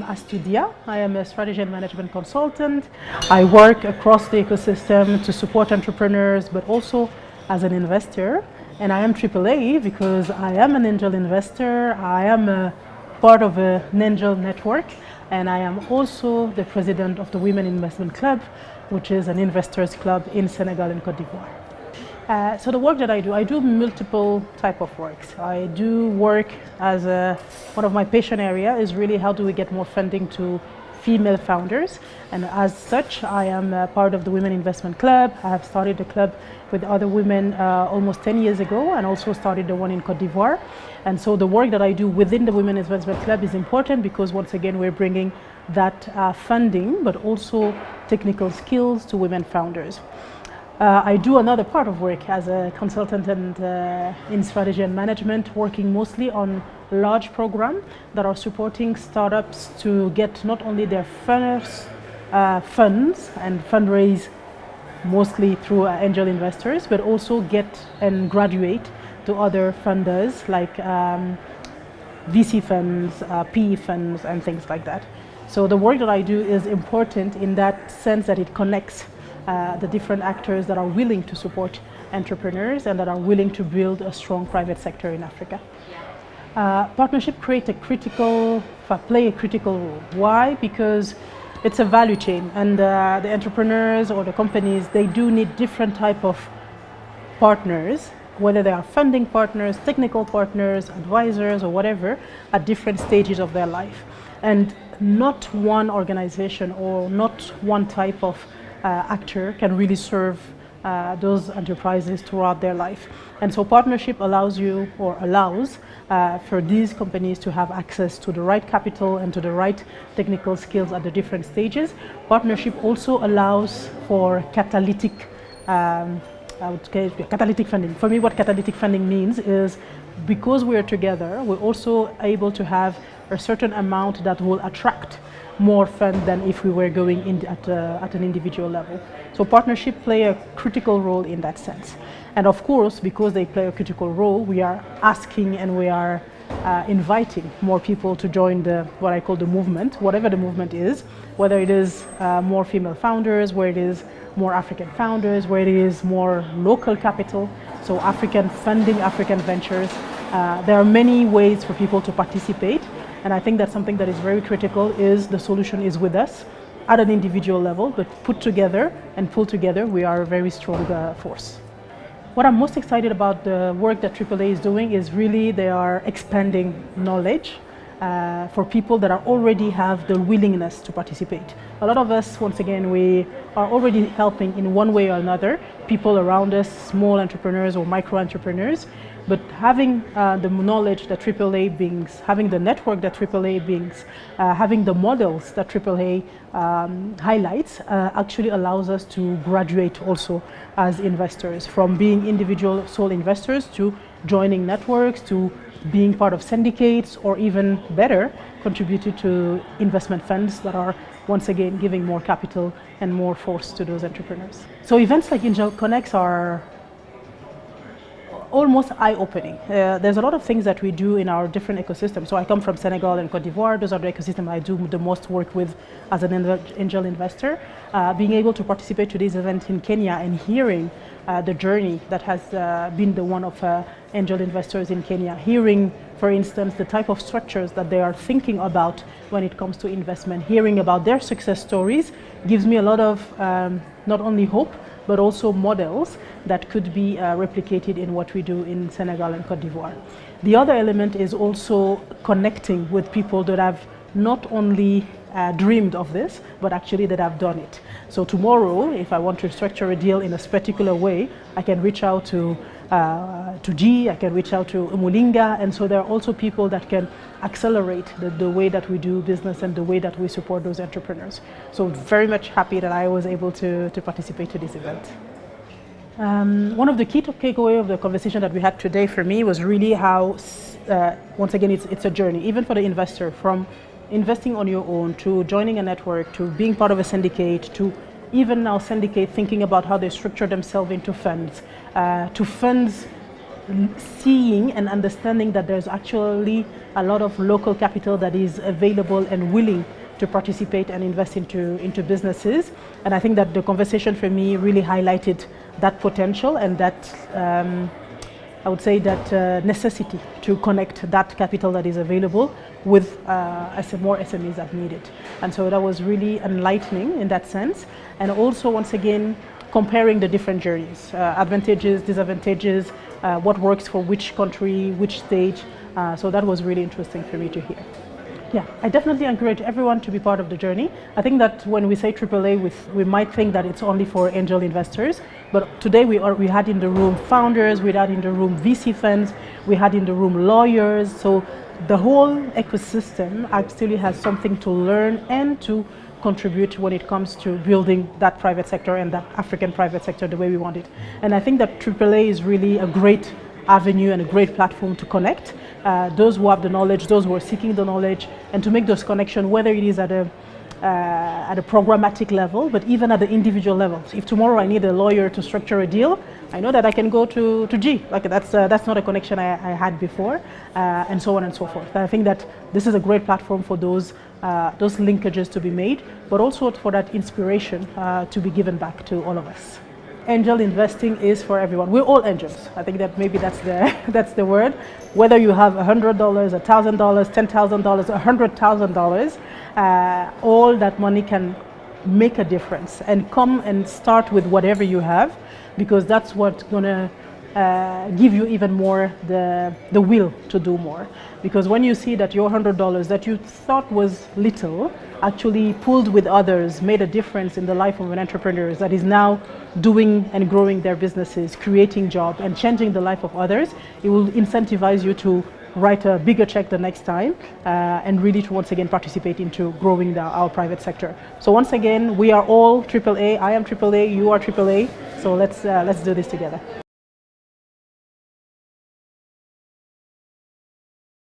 Astou Dia. I am a strategy and management consultant. I work across the ecosystem to support entrepreneurs, but also as an investor. And I am AAA because I am an angel investor. I am a part of an angel network, and I am also the president of the Women Investment Club, which is an investors club in Senegal and Côte d'Ivoire. So the work that I do multiple type of works. I do work as one of my passion area is really how do we get more funding to female founders, and as such I am part of the Women Investment Club. I have started the club with other women almost 10 years ago, and also started the one in Côte d'Ivoire. And so the work that I do within the Women Investment Club is important because once again we're bringing that funding but also technical skills to women founders. I do another part of work as a consultant and in strategy and management, working mostly on large programs that are supporting startups to get not only their first funds and fundraise mostly through angel investors, but also get and graduate to other funders like VC funds, PE funds, and things like that. So the work that I do is important in that sense that it connects the different actors that are willing to support entrepreneurs and that are willing to build a strong private sector in Africa. Partnership play a critical role. Why? Because it's a value chain, and the entrepreneurs or the companies, they do need different type of partners, whether they are funding partners, technical partners, advisors, or whatever, at different stages of their life. And not one organization or not one type of actor can really serve those enterprises throughout their life. And so partnership allows you, or allows for these companies to have access to the right capital and to the right technical skills at the different stages. Partnership also allows for catalytic funding. For me, what catalytic funding means is because we are together, we're also able to have a certain amount that will attract more fund than if we were going in at an individual level. So partnership play a critical role in that sense. And of course, because they play a critical role, we are asking and we are inviting more people to join what I call the movement, whatever the movement is, whether it is more female founders, where it is more African founders, where it is more local capital, so African funding, African ventures. There are many ways for people to participate. And I think that's something that is very critical, is the solution is with us at an individual level, but put together and pulled together, we are a very strong force. What I'm most excited about the work that AAA is doing is really they are expanding knowledge for people that are already have the willingness to participate. A lot of us, once again, we are already helping in one way or another people around us, small entrepreneurs or micro entrepreneurs. But having the knowledge that AAA brings, having the network that AAA brings, having the models that AAA highlights, actually allows us to graduate also as investors, from being individual sole investors to joining networks, to being part of syndicates, or even better, contributing to investment funds that are once again giving more capital and more force to those entrepreneurs. So events like Angel Connects are almost eye-opening. There's a lot of things that we do in our different ecosystems. So I come from Senegal and Côte d'Ivoire. Those are the ecosystems I do the most work with as an angel investor. Being able to participate to this event in Kenya and hearing the journey that has been the one of angel investors in Kenya, hearing, for instance, the type of structures that they are thinking about when it comes to investment, hearing about their success stories gives me a lot of not only hope, but also models that could be replicated in what we do in Senegal and Côte d'Ivoire. The other element is also connecting with people that have not only dreamed of this, but actually that have done it. So tomorrow, if I want to structure a deal in a particular way, I can reach out to G, I can reach out to Umulinga, and so there are also people that can accelerate the way that we do business and the way that we support those entrepreneurs. So very much happy that I was able to participate to this event. One of the key takeaway of the conversation that we had today for me was really how, once again, it's a journey, even for the investor, from investing on your own to joining a network to being part of a syndicate to even now syndicate thinking about how they structure themselves into funds, to funds seeing and understanding that there's actually a lot of local capital that is available and willing to participate and invest into businesses. And I think that the conversation for me really highlighted that potential and that I would say that necessity to connect that capital that is available with more SMEs that need it. And so that was really enlightening in that sense. And also, once again, comparing the different journeys, advantages, disadvantages, what works for which country, which stage. So that was really interesting for me to hear. Yeah, I definitely encourage everyone to be part of the journey. I think that when we say AAA, we might think that it's only for angel investors, but today we had in the room founders, we had in the room VC funds, we had in the room lawyers. So the whole ecosystem actually has something to learn and to contribute when it comes to building that private sector and that African private sector the way we want it. And I think that AAA is really a great avenue and a great platform to connect those who have the knowledge, those who are seeking the knowledge, and to make those connections, whether it is at a programmatic level, but even at the individual level. So if tomorrow I need a lawyer to structure a deal, I know that I can go to G. Like that's not a connection I had before, and so on and so forth. I think that this is a great platform for those linkages to be made, but also for that inspiration to be given back to all of us. Angel investing is for everyone. We're all angels. I think that maybe that's the word. Whether you have $100, $1,000, $10,000, $100,000, all that money can make a difference. And come and start with whatever you have, because that's what's gonna give you even more the will to do more. Because when you see that your $100 that you thought was little actually pulled with others, made a difference in the life of an entrepreneur that is now doing and growing their businesses, creating jobs and changing the life of others, it will incentivize you to write a bigger check the next time and really to once again participate into growing our private sector. So once again, we are all AAA. I am AAA, you are AAA. So let's do this together.